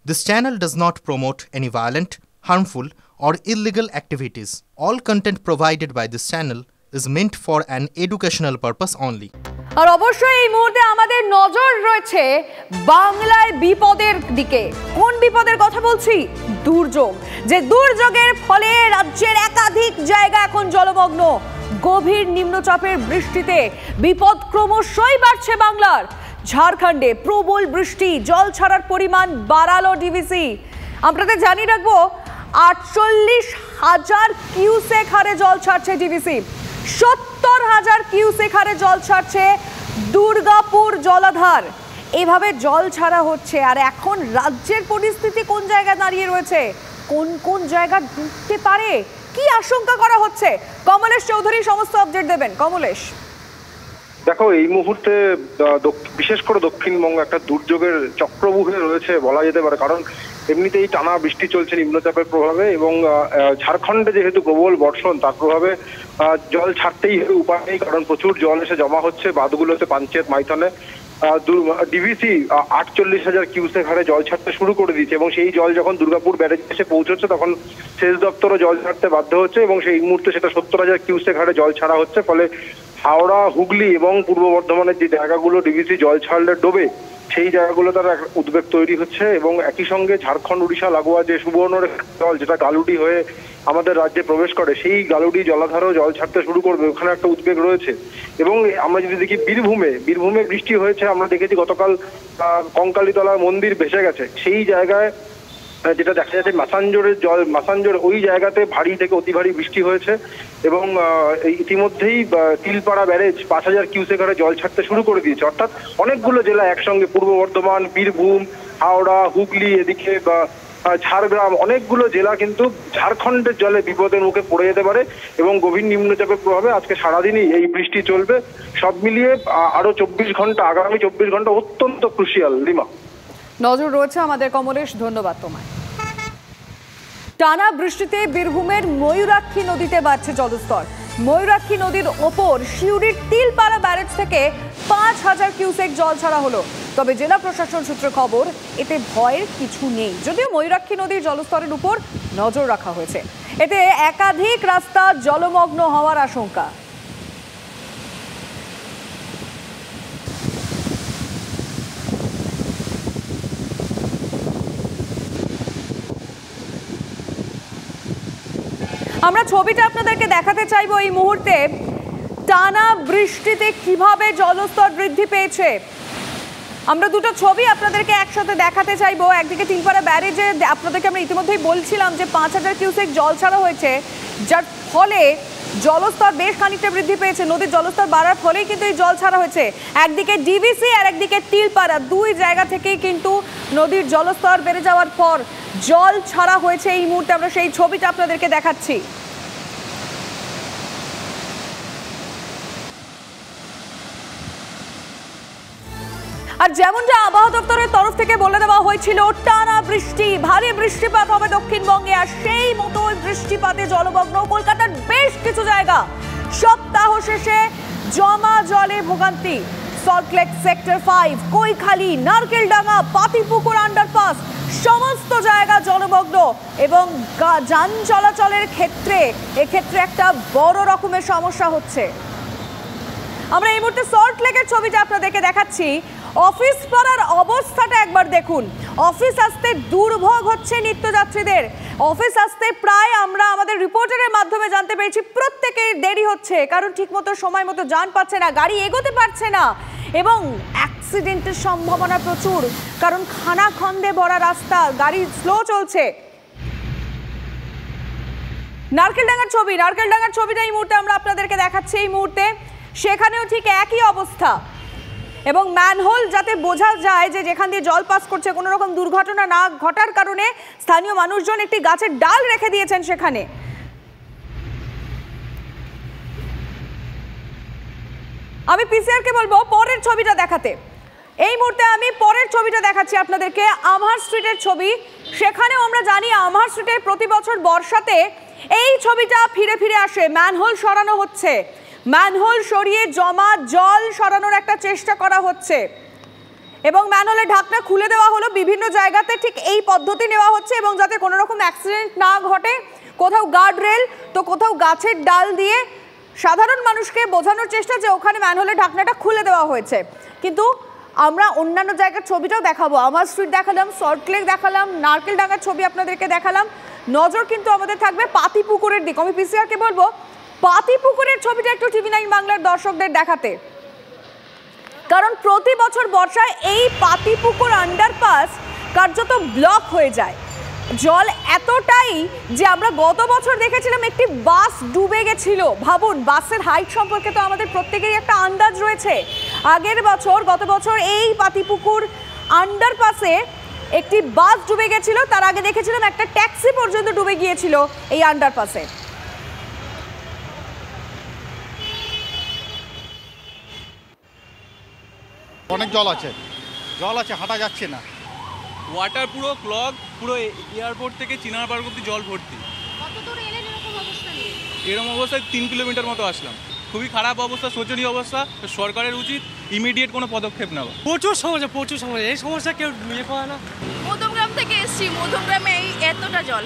This channel does not promote any violent, harmful, or illegal activities. All content provided by this channel is meant for an educational purpose only. আর অবশ্যই এই মুহূর্তে আমাদের নজর রয়েছে বাংলায় বিপদের দিকে। কোন বিপদের কথা বলছি? দুর্যোগ। যে দুর্যোগের ফলে রাজ্যের একাধিক জায়গা এখন জলমগ্ন। গভীর নিম্নচাপের বৃষ্টিতে বিপদ ক্রমশই বাড়ছে বাংলার। ঝাড়খণ্ডে প্রবল বৃষ্টি, জল ছাড়ার পরিমাণ বাড়ালো ডিভিসি। আপনাদের জানিয়ে রাখবো 48,000 কিউসেক হারে জল ছাড়ছে ডিভিসি। 70,000 কিউসেক হারে জল ছাড়ছে দুর্গাপুর জলাধার। এভাবে জল ছাড়া হচ্ছে। আর এখন রাজ্যের পরিস্থিতি কোন জায়গায় দাঁড়িয়ে রয়েছে, কোন কোন জায়গা ডুবতে পারে, কি আশঙ্কা করা হচ্ছে, কমলেশ চৌধুরী সমস্ত আপডেট দেবেন। কমলেশ, দেখো, এই মুহূর্তে বিশেষ করে দক্ষিণবঙ্গ একটা দুর্যোগের চক্রবুহে রয়েছে বলা যেতে পারে। কারণ এমনিতেই টানা বৃষ্টি চলছে নিম্নচাপের প্রভাবে, এবং ঝাড়খণ্ডে যেহেতু প্রবল বর্ষণ, তার প্রভাবে জল ছাড়তেই উপায় নেই। কারণ প্রচুর জল এসে জমা হচ্ছে বাঁধগুলোতে, পাঞ্চেত, মাইথনে। ডিভিসি 48,000 কিউসেক হারে জল ছাড়তে শুরু করে দিয়েছে, এবং সেই জল যখন দুর্গাপুর ব্যারেজে এসে পৌঁছচ্ছে তখন সেচ দপ্তরও জল ছাড়তে বাধ্য হচ্ছে, এবং সেই মুহূর্তে সেটা 70,000 কিউসেক হারে জল ছাড়া হচ্ছে। ফলে হাওড়া, হুগলি এবং পূর্ব বর্ধমানের যে জায়গাগুলো ডিভিসি জল ছাড়লে ডোবে, সেই জায়গাগুলো তার উদ্বেগ তৈরি হচ্ছে। এবং একই সঙ্গে ঝাড়খণ্ড, উড়িষ্যা লাগোয়া যে সুবর্ণরেখা জল, যেটা গালুডি হয়ে আমাদের রাজ্যে প্রবেশ করে, সেই গালুডি জলাধারও জল ছাড়তে শুরু করবে, ওখানে একটা উদ্বেগ রয়েছে। এবং আমরা যদি দেখি বীরভূমে বৃষ্টি হয়েছে, আমরা দেখেছি গতকাল কঙ্কালীতলা মন্দির ভেসে গেছে। সেই জায়গায় যেটা দেখা যাচ্ছে মাসাঞ্জোর ওই জায়গাতে ভারী থেকে অতি ভারী বৃষ্টি হয়েছে, এবং ইতিমধ্যেই তিলপাড়া ব্যারেজ 5,000 কিউসেক হারে জল ছাড়তে শুরু করে দিয়েছে। অর্থাৎ অনেকগুলো জেলা একসঙ্গে, পূর্ব বর্ধমান, বীরভূম, হাওড়া, হুগলি, এদিকে ঝাড়গ্রাম, অনেকগুলো জেলা কিন্তু ঝাড়খণ্ডের জলে বিপদের মুখে পড়ে যেতে পারে। এবং গভীর নিম্নচাপের প্রভাবে আজকে সারাদিনই এই বৃষ্টি চলবে। সব মিলিয়ে আরো 24 ঘন্টা, আগামী 24 ঘন্টা অত্যন্ত ক্রুশিয়াল। লিমা, নজর রয়েছে আমাদের। কমলেশ, ধন্যবাদ তোমায়। টানা বৃষ্টিতে বীরভূমের ময়ূরাক্ষী নদীতে বাড়ছে জলস্তর। ময়ূরাক্ষী নদীর ওপর সিউড়ির তিলপাড়া ব্যারেজ থেকে 5,000 কিউসেক জল ছাড়া হলো। তবে জেলা প্রশাসন সূত্রে খবর, এতে ভয়ের কিছু নেই, যদিও ময়ূরাক্ষী নদীর জলস্তরের উপর নজর রাখা হয়েছে। এতে একাধিক রাস্তা জলমগ্ন হওয়ার আশঙ্কা। আমরা ছবিটা আপনাদেরকে দেখাতে চাইবো এই মুহূর্তে। টানা বৃষ্টিতে কিভাবে জলস্তর বৃদ্ধি পেয়েছে, আমরা দুটো ছবি আপনাদেরকে একসাথে দেখাতে চাইবো। একদিকে তিলপাড়া ব্যারেজে আপনাদেরকে আমরা ইতিমধ্যেই বলছিলাম যে 5,000 কিউসেক জল ছাড়া হয়েছে, যার ফলে জলস্তর বেশ খানিকটা বৃদ্ধি পেয়েছে। নদীর জলস্তর বাড়ার ফলেই কিন্তু এই জল ছাড়া হয়েছে। একদিকে ডিভিসি আর একদিকে তিলপাড়া, দুই জায়গা থেকেই কিন্তু নদীর জলস্তর বেড়ে যাওয়ার পর জল ছাড়া হয়েছে। এই মুহূর্তে আমরা সেই ছবিটা আপনাদেরকে দেখাচ্ছি। আর যেমনটা আবহাওয়া দপ্তরের তরফ থেকে বলে দেওয়া হয়েছিল, টানা বৃষ্টি, ভারী বৃষ্টিপাত হবে দক্ষিণবঙ্গে। আর সেই মতো বৃষ্টিপাতে জলমগ্ন কলকাতার বেশ কিছু জায়গা। সপ্তাহ শেষে জমা জলে ভোগান্তি। সল্টলেক সেক্টর 5, কৈখালি, নারকেলডাঙ্গা, পাতিপুকুর আন্ডারপাস, সমস্ত জায়গা জলমগ্ন। এবং যান চলাচলের ক্ষেত্রে এক্ষেত্রে একটা বড় রকমের সমস্যা হচ্ছে। আমরা এই মুহূর্তে সল্টলেকের ছবিটা আপনাদেরকে দেখাচ্ছি। অফিস পাড়ার অবস্থাটা একবার দেখুন। অফিস আসতে দুর্ভোগ হচ্ছে নিত্যযাত্রীদের। অফিস আসতে প্রায় আমরা আমাদের রিপোর্টারের মাধ্যমে জানতে পেরেছি প্রত্যেকের দেরি হচ্ছে, কারণ ঠিকমতো সময় মতো যান পাচ্ছে না, গাড়ি এগোতে পারছে না, এবং অ্যাক্সিডেন্টের সম্ভাবনা প্রচুর, কারণ খানাখন্দে ভরা রাস্তা, গাড়ি স্লো চলছে। নারকেলডাঙ্গার ছবিটা এই মুহূর্তে আমরা আপনাদেরকে দেখাচ্ছি। এই মুহূর্তে সেখানেও ঠিক একই অবস্থা, এবং ম্যানহোল যাতে বোঝা যায় যে যেখান দিয়ে জল পাস করছে, কোনো রকম দুর্ঘটনা না ঘটার কারণে স্থানীয় মানুষজন একটি গাছের ডাল রেখে দিয়েছেন সেখানে। আমি পিসিআরকে বলবো পরের ছবিটা দেখাতে। এই মুহূর্তে আমি পরের ছবিটা দেখাচ্ছি আপনাদেরকে, আমহার স্ট্রিটের ছবি। সেখানেও আমরা জানি আমহার স্ট্রিটে প্রতি বছর বর্ষাতে এই ছবিটা ফিরে ফিরে আসে। ম্যানহোল সরানো হচ্ছে, ম্যানহোল সরিয়ে জমা জল সরানোর একটা চেষ্টা করা হচ্ছে। এবং ম্যানহোলের ঢাকনা খুলে দেওয়া হলো। বিভিন্ন জায়গাতে ঠিক এই পদ্ধতি নেওয়া হচ্ছে এবং যাতে কোনো রকম অ্যাক্সিডেন্ট না ঘটে, কোথাও গার্ড রেল তো কোথাও গাছের ডাল দিয়ে সাধারণ মানুষকে বোঝানোর চেষ্টা যে ওখানে ম্যানহোলের ঢাকনাটা খুলে দেওয়া হয়েছে। কিন্তু আমরা অন্যান্য জায়গার ছবিটাও দেখাবো, আমার স্ট্রিট দেখালাম, সল্টলেক দেখালাম, নারকেলডাঙ্গার ছবি আপনাদেরকে দেখালাম। নজর কিন্তু আমাদের থাকবে পাতিপুকুরের দিকে। আমি পিসিআরকে বলবো পাতিপুকুরের ছবিটা একটু TV9 বাংলার দর্শকদের দেখাতে, কারণ প্রতি বছর বর্ষায় এই পাতিপুকুর আন্ডারপাস কার্যত ব্লক হয়ে যায়। জল এতটাই যে আমরা গত বছর দেখেছিলাম একটি বাস ডুবে গেছিল। ভাবুন, বাসের হাইট সম্পর্কে তো আমাদের প্রত্যেকেরই একটা আন্দাজ রয়েছে। গত বছর এই পাতিপুকুর আন্ডারপাসে একটি বাস ডুবে গেছিল, তার আগে দেখেছিলাম একটা ট্যাক্সি পর্যন্ত ডুবে গিয়েছিল এই আন্ডারপাসে। অনেক জল আছে, হাঁটা যাচ্ছে না। ওয়াটার পুরো ক্লগ, পুরো এয়ারপোর্ট থেকে চিনারপাড় অব্দি জল ভর্তি। এরকম অবস্থায় 3 কিলোমিটার মতো আসলাম। খুবই খারাপ অবস্থা, শোচনীয় অবস্থা। সরকারের উচিত ইমিডিয়েট কোনো পদক্ষেপ নেওয়া। প্রচুর সমস্যা, এই সমস্যা কেউ নিয়ে পায় না। মধ্যমগ্রাম থেকে এসেছি, মধ্যমগ্রামে এতটা জল।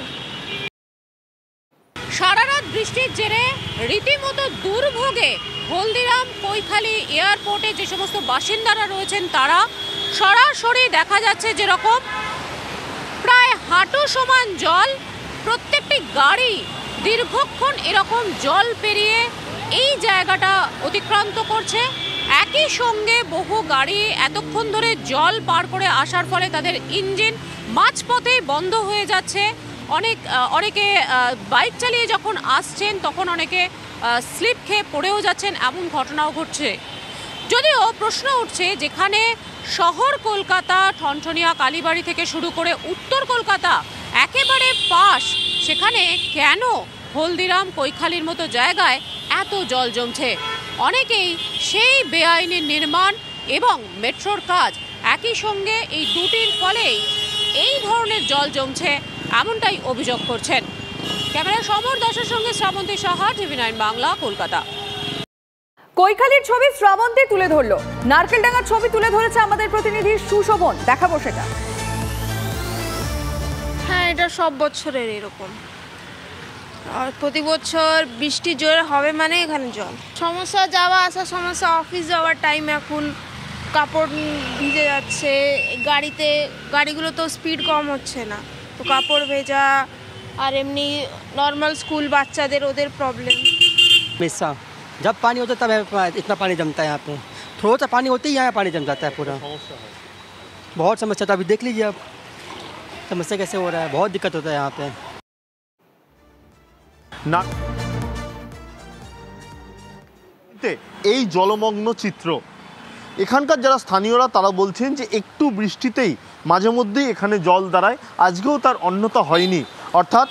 সারা রাত বৃষ্টির জেরে রীতিমতো দুর্ভোগে হলদিরাম কৈখালি এয়ারপোর্টে যে সমস্ত বাসিন্দারা রয়েছেন তারা সরাসরি দেখা যাচ্ছে যেরকম প্রায় হাঁটু সমান জল। প্রত্যেকটি গাড়ি দীর্ঘক্ষণ এরকম জল পেরিয়ে এই জায়গাটা অতিক্রান্ত করছে। একই সঙ্গে বহু গাড়ি এতক্ষণ ধরে জল পার করে আসার ফলে তাদের ইঞ্জিন মাঝপথেই বন্ধ হয়ে যাচ্ছে। অনেকে বাইক চালিয়ে যখন আসছেন তখন অনেকে স্লিপ খেয়ে পড়েও যাচ্ছেন, এমন ঘটনাও ঘটছে। যদিও প্রশ্ন উঠছে, যেখানে শহর কলকাতা ঠনঠনিয়া কালীবাড়ি থেকে শুরু করে উত্তর কলকাতা একেবারে পাশ, সেখানে কেন হলদিরাম কৈখালির মতো জায়গায় এত জল জমছে? অনেকেই সেই বেআইনি নির্মাণ এবং মেট্রোর কাজ, একই সঙ্গে এই দুটির ফলেই এই ধরনের জল জমছে, এমনটাই অভিযোগ করছেন। ক্যামেরা সমর দাসের সঙ্গে শ্রাবন্তী সাহা, TV9 বাংলা, কলকাতা। কৈখালির ছবি শ্রাবন্তী তুলে ধরলো, নারকেলডাঙ্গার ছবি তুলে ধরেছে আমাদের প্রতিনিধি সুশোভন, দেখাবো সেটা। হ্যাঁ, এটা সব বছরের এরকম, আর প্রতি বছর বৃষ্টি জোরে হবে মানে এখানে জল সমস্যা, যাওয়া আসা সমস্যা, অফিস যাওয়ার টাইম, এখন কাপড় ভিজে যাচ্ছে, গাড়িগুলো তো স্পিড কম হচ্ছে না, তো কাপড় ভেজা, আর এমনি নর্মাল স্কুল বাচ্চাদের ওদের প্রবলেম। हमेशा जब पानी होता है तब इतना पानी जमता है यहाँ पे, थोड़ा सा पानी होते ही यहाँ पानी जम जाता है पूरा। बहुत समस्या, तो अभी देख लीजिए आप समस्या कैसे हो रहा है, बहुत दिक्कत होता है यहाँ पे না। এই জলমগ্ন চিত্র, এখানকার যারা স্থানীয়রা তারা বলছেন যে একটু বৃষ্টিতেই মাঝে মধ্যেই এখানে জল দাঁড়ায়। আজকেও তার অন্যতা হয়নি, অর্থাৎ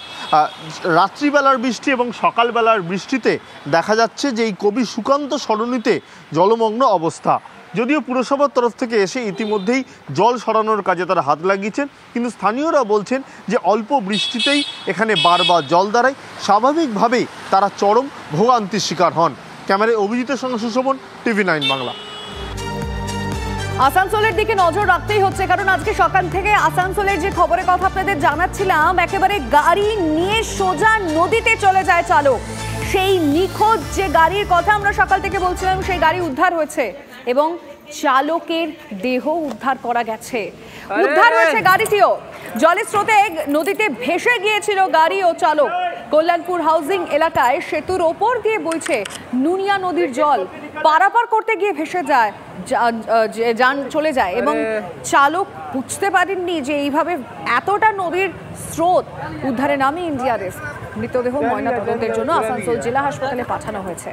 রাত্রিবেলার বৃষ্টি এবং সকালবেলার বৃষ্টিতে দেখা যাচ্ছে যে এই কবি সুকান্ত সরণিতে জলমগ্ন অবস্থা। যদিও পুরসভার তরফ থেকে এসে ইতিমধ্যেই জল সরানোর কাজে তারা হাত লাগিয়েছেন, কিন্তু স্থানীয়রা বলছেন যে অল্প বৃষ্টিতেই এখানে বারবার জল দাঁড়ায়, স্বাভাবিকভাবেই তারা চরম ভোগান্তির শিকার হন। ক্যামেরায় অভিজিতের সঙ্গে সুশোভন, TV9 বাংলা। আসানসোলের দিকে নজর রাখতেই হচ্ছে, কারণ আজকে সকাল থেকে আসানসোলের যে খবরের কথা আপনাদের জানাচ্ছিলাম, একেবারে গাড়ি নিয়ে সোজা নদীতে চলে যায় চালক। সেই নিখোঁজ যে গাড়ির কথা আমরা সকাল থেকে বলছিলাম, সেই গাড়ি উদ্ধার হয়েছে এবং চালকের দেহ উদ্ধার করা গেছে। উদ্ধার হয়েছে গাড়িটিও। জলের স্রোতে নদীতে ভেসে গিয়েছিল গাড়ি ও চালক। কল্যাণপুর হাউজিং এলাকায় সেতুর ওপর দিয়ে বইছে নুনিয়া নদীর জল, পারাপার করতে গিয়ে ভেসে যায়, যান চলে যায় এবং চালক বুঝতে পারেননি যে এইভাবে এতটা নদীর স্রোত। উদ্ধারে নামে এনডিআরএফ। মৃতদেহ ময়নাতদন্তের জন্য আসানসোল জেলা হাসপাতালে পাঠানো হয়েছে।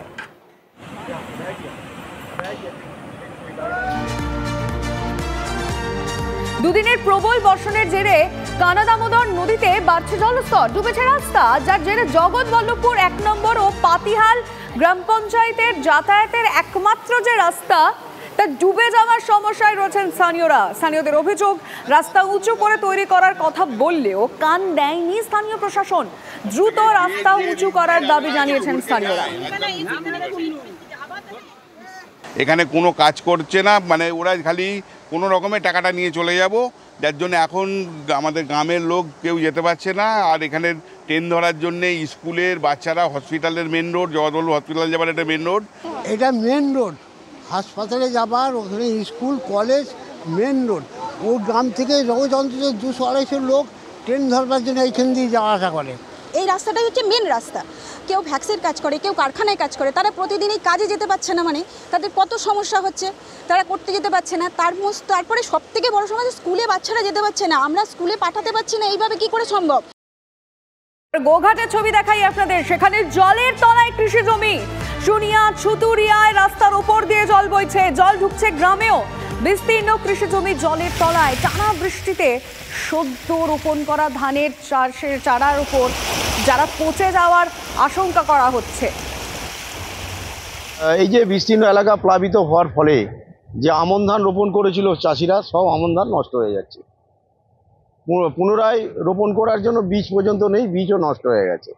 দুদিনের প্রবল বর্ষণের জেরে কানাদামোদর নদীতে বাড়ছে জলস্তর, ডুবেছে রাস্তা, যার জেরে জগৎবল্লভপুর 1 নম্বর ও পাতিহাল গ্রাম পঞ্চায়েতের যাতায়াতের একমাত্র যে রাস্তা তা ডুবে যাওয়ার সমস্যায় রয়েছেন স্থানীয়রা। স্থানীয়দের অভিযোগ, রাস্তা উঁচু করে তৈরি করার কথা বললেও কান দেয়নি স্থানীয় প্রশাসন। দ্রুত রাস্তা উঁচু করার দাবি জানিয়েছেন স্থানীয়রা। এখানে কোনো কাজ করছে না, মানে ওরা খালি কোনো রকমের টাকাটা নিয়ে চলে যাব, যার জন্য এখন আমাদের গ্রামের লোক কেউ যেতে পারছে না। আর এখানে ট্রেন ধরার জন্যে স্কুলের বাচ্চারা হসপিটালের মেন রোড, জগদল হসপিটাল যাবার একটা মেন রোড, এটা মেন রোড, হাসপাতালে যাবার ওখানে স্কুল কলেজ মেন রোড। ও গ্রাম থেকে রোজ অন্তত 200-250 লোক ট্রেন ধরবার জন্য এইখান দিয়ে যাওয়া আসা করে। এই রাস্তাটাই হচ্ছে মেন রাস্তা। কেউ ভ্যাক্সের কাজ করে, কেউ কারখানায় কাজ করে, তারা প্রতিদিন এই কাজে যেতে পারছে না, মানে তাদের কত সমস্যা হচ্ছে, তারা করতে যেতে পারছে না। তারপরে সব থেকে বড় সমস্যা, স্কুলে বাচ্চারা যেতে পারছে না, আমরা স্কুলে পাঠাতে পারছি না, এইভাবে কি করে সম্ভব? গোঘাটের ছবি দেখাই আপনাদের, সেখানে জলের তলায় কৃষি জমি। শুনিয়া ছুতুরিয়ায় রাস্তার উপর দিয়ে জল বইছে, জল ঢুকছে গ্রামেও। বিস্তীর্ণ কৃষি জমি জলের তলায়। টানা বৃষ্টিতে সদ্য রোপণ করা ধানের চাষের চারার উপর যারা পচে যাওয়ার আশঙ্কা করা হচ্ছে। এই যে বিস্তীর্ণ এলাকা প্লাবিত হওয়ার ফলে যে আমন ধান রোপণ করেছিল চাষিরা, সব আমন ধান নষ্ট হয়ে যাচ্ছে। পুনরায় রোপণ করার জন্য বীজ পর্যন্ত নেই, বীজও নষ্ট হয়ে গেছে।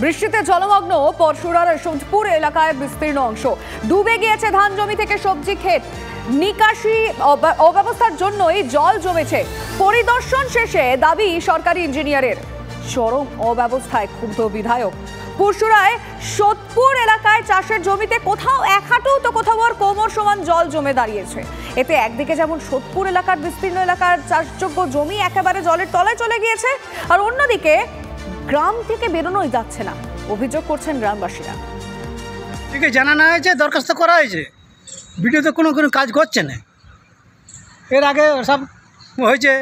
বৃষ্টিতে জলমগ্ন পরশুরার সোদপুর এলাকায় বিস্তীর্ণ অংশ। ডুবে গিয়েছে ধান জমি থেকে সবজি ক্ষেত। নিকাশি অব্যবস্থার জন্যই জল জমেছে। পরিদর্শন শেষে দাবি সরকারি ইঞ্জিনিয়ারের। চরম অব্যবস্থায় ক্ষুব্ধ বিধায়ক। পরশুরায় সোদপুর এলাকায় চাষের জমিতে কোথাও 1 হাঁটু তো কোথাও আর কোমর সমান জল জমে দাঁড়িয়েছে। এতে একদিকে যেমন সোদপুর এলাকার বিস্তীর্ণ এলাকার চাষযোগ্য জমি একেবারে জলের তলায় চলে গিয়েছে, আর অন্যদিকে গ্রাম থেকে বেরোনোই যাচ্ছে না, অভিযোগ করছেন গ্রামবাসীরা। ঠিক আছে, জানানো হয়েছে, দরখাস্ত করা হয়েছে, ভিডিওতে কোনো কাজ করছে না। এর আগে সব হয়েছে,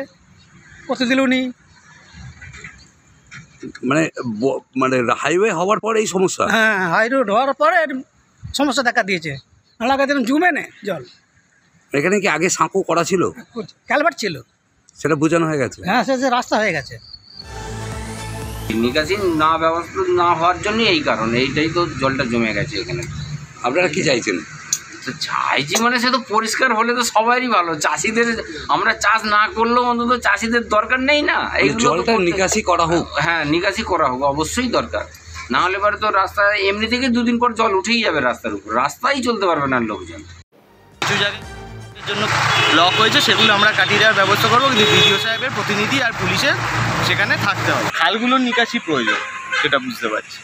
করতে দিলুনি। মানে হাইওয়ে হওয়ার পরে এই সমস্যা। হ্যাঁ, হাই রোড হওয়ার পরে সমস্যা দেখা দিয়েছে। এলাকাতে জমে নেই জল। এখানে কি আগে সাঁকো করা ছিল? ক্যালভার্ট ছিল, সেটা বোঝানো হয়ে গেছে। হ্যাঁ, সে রাস্তা হয়ে গেছে। নিকাশি না ব্যবস্থা না হওয়ার জন্য এই কারণ, এইটাই তো জলটা জমে গেছে এখানে। আপনারা কি চাইছেন? চাইছি মানে সে তো পরিষ্কার হলে তো সবারই ভালো। চাষিদের, আমরা চাষ না করলেও অন্তত চাষিদের দরকার নেই না, এই জলটা নিকাশি করা হোক। হ্যাঁ, নিকাশি করা হোক, অবশ্যই দরকার। না হলে পরে তো রাস্তায় এমনি থেকে 2 দিন পর জল উঠেই যাবে রাস্তার উপর, রাস্তাই চলতে পারবে না লোকজন। কিছু জায়গায় জন্য ব্লক হয়েছে, সেগুলো আমরা কাটিয়ে দেওয়ার ব্যবস্থা করবো, কিন্তু বিডিও সাহেবের প্রতিনিধি আর পুলিশের সেখানে থাকতে হবে। খালগুলোর নিকাশি প্রয়োজন, সেটা বুঝতে পারছি।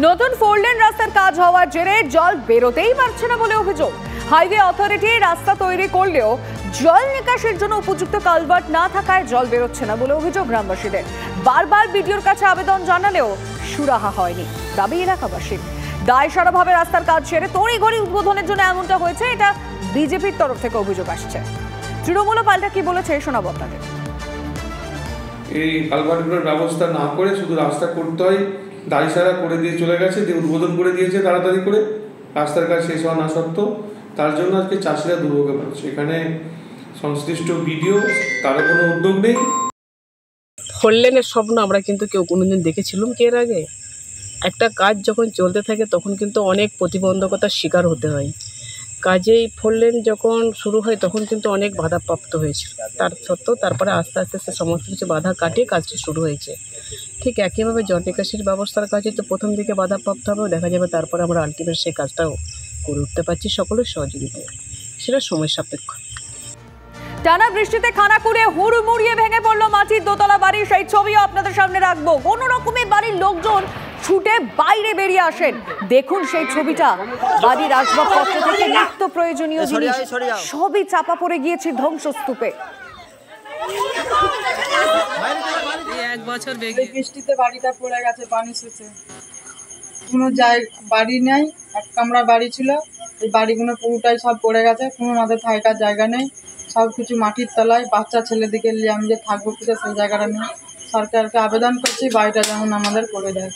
নতুন 4 লেন রাস্তার কাজ হওয়ার জেরে জল বেরোতেই পারছে না বলে অভিযোগ। হাইওয়ে অথরিটি রাস্তা তৈরি করলেও জল নিকাশের জন্য উপযুক্ত কালভার্ট না থাকায় জল বেরোচ্ছে না বলে অভিযোগ গ্রামবাসীদের। বারবার বিডিওর কাছে আবেদন জানালেও সুরাহা হয়নি, দাবি এলাকাবাসীর। দায়সারাভাবে রাস্তার কাজ সেরে তড়িঘড়ি উদ্বোধনের জন্য এমনটা হয়েছে, এটা বিজেপির তরফ থেকে অভিযোগ আসছে। তৃণমূল পাল্টা কি বলেছে শোনাবো আপনাদের। এই কালভার্টের ব্যবস্থা না করে শুধু রাস্তা করতে হয়, দায়সারা করে দিয়ে চলে গেছে, দিয়ে উদ্বোধন করে দিয়েছে তাড়াতাড়ি করে, রাস্তার কাজ শেষ হওয়া না সত্ত্বেও। তার জন্য আজকে চাষিরা দুর্ভোগে পড়ছে। এখানে সংশ্লিষ্ট বিডিও, তারও কোনো উদ্যোগ নেই। 4 লেনের স্বপ্ন আমরা কিন্তু কেউ কোনোদিন দেখেছিলাম কি এর আগে? একটা কাজ যখন চলতে থাকে তখন কিন্তু অনেক প্রতিবন্ধকতার শিকার হতে হয়। কাজেই 4 লেন যখন শুরু হয় তখন কিন্তু অনেক বাধাপ্রাপ্ত হয়েছিল, তার সত্ত্বেও তারপরে আস্তে আস্তে সে সমস্ত কিছু বাধা কাটিয়ে কাজটি শুরু হয়েছে। ঠিক একইভাবে জল নিকাশির ব্যবস্থার কাজে তো প্রথম দিকে বাধাপ্রাপ্ত হবে, দেখা যাবে তারপরে আমরা আলটিমেট সেই কাজটাও করে উঠতে পারছি সকলের সহযোগিতায়, সেটা সময় সাপেক্ষ। টানা বৃষ্টিতে খানাকুড়ে হুড়মুড়িয়ে ভেঙে পড়লো মাটির দোতলা বাড়ি, সেই ছবিও আপনাদের সামনে রাখবো। কোনো রকমে বাড়ির লোকজন ছুটে বাইরে বেরিয়ে আসেন, দেখুন সেই ছবিটা। বাড়ির আসবাবপত্র থেকে নিত্য প্রয়োজনীয় জিনিস সবই চাপা পড়ে গিয়েছে ধ্বংসস্তূপে। 1 বছর বৃষ্টিতে বাড়িটা পড়ে গেছে, পানি সেচে কোনো বাড়ি নেই। 1 কামরা বাড়ি ছিল, এই বাড়িগুলো পুরোটাই সব পড়ে গেছে, কোনো আমাদের থাকার জায়গা নেই, সব কিছু মাটির তলায়। বাচ্চা ছেলেদিকে নিয়ে আমি যে থাকবো কিছু সেই জায়গাটা নেই। সরকারকে আবেদন করছি বাড়িটা যেমন আমাদের করে দেয়।